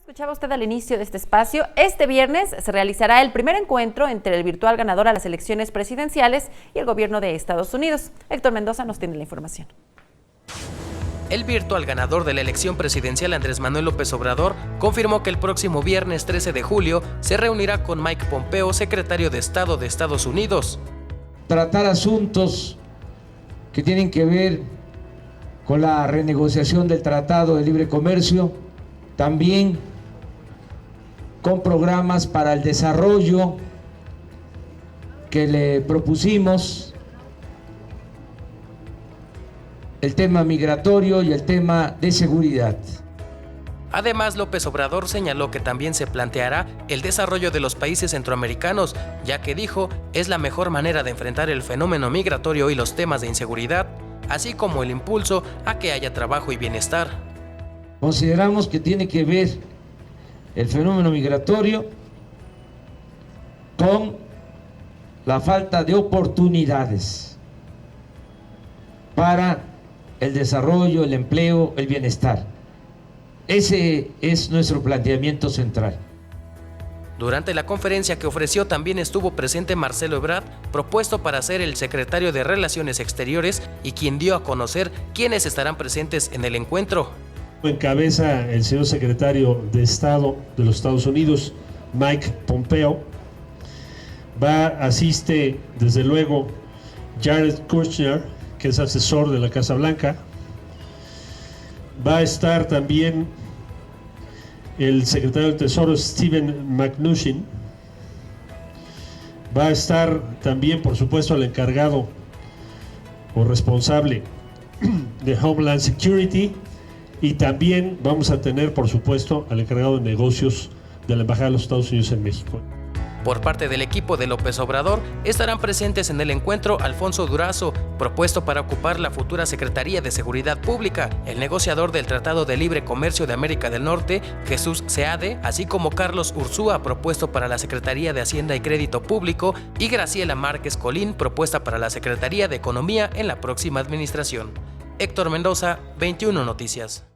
Escuchaba usted al inicio de este espacio. Este viernes se realizará el primer encuentro entre el virtual ganador a las elecciones presidenciales y el gobierno de Estados Unidos. Héctor Mendoza nos tiene la información. El virtual ganador de la elección presidencial, Andrés Manuel López Obrador, confirmó que el próximo viernes 13 de julio se reunirá con Mike Pompeo, secretario de Estado de Estados Unidos. Tratar asuntos que tienen que ver con la renegociación del Tratado de Libre Comercio, también con programas para el desarrollo que le propusimos, el tema migratorio y el tema de seguridad. Además, López Obrador señaló que también se planteará el desarrollo de los países centroamericanos, ya que dijo es la mejor manera de enfrentar el fenómeno migratorio y los temas de inseguridad, así como el impulso a que haya trabajo y bienestar. Consideramos que tiene que ver el fenómeno migratorio con la falta de oportunidades para el desarrollo, el empleo, el bienestar. Ese es nuestro planteamiento central. Durante la conferencia que ofreció también estuvo presente Marcelo Ebrard, propuesto para ser el secretario de Relaciones Exteriores y quien dio a conocer quiénes estarán presentes en el encuentro. Encabeza el señor secretario de Estado de los Estados Unidos, Mike Pompeo. Asiste desde luego Jared Kushner, que es asesor de la Casa Blanca. Va a estar también el secretario del Tesoro, Steven Mnuchin. Va a estar también, por supuesto, el encargado o responsable de Homeland Security. Y también vamos a tener, por supuesto, al encargado de negocios de la Embajada de los Estados Unidos en México. Por parte del equipo de López Obrador, estarán presentes en el encuentro Alfonso Durazo, propuesto para ocupar la futura Secretaría de Seguridad Pública, el negociador del Tratado de Libre Comercio de América del Norte, Jesús Seade, así como Carlos Ursúa, propuesto para la Secretaría de Hacienda y Crédito Público, y Graciela Márquez Colín, propuesta para la Secretaría de Economía en la próxima administración. Héctor Mendoza, 21 Noticias.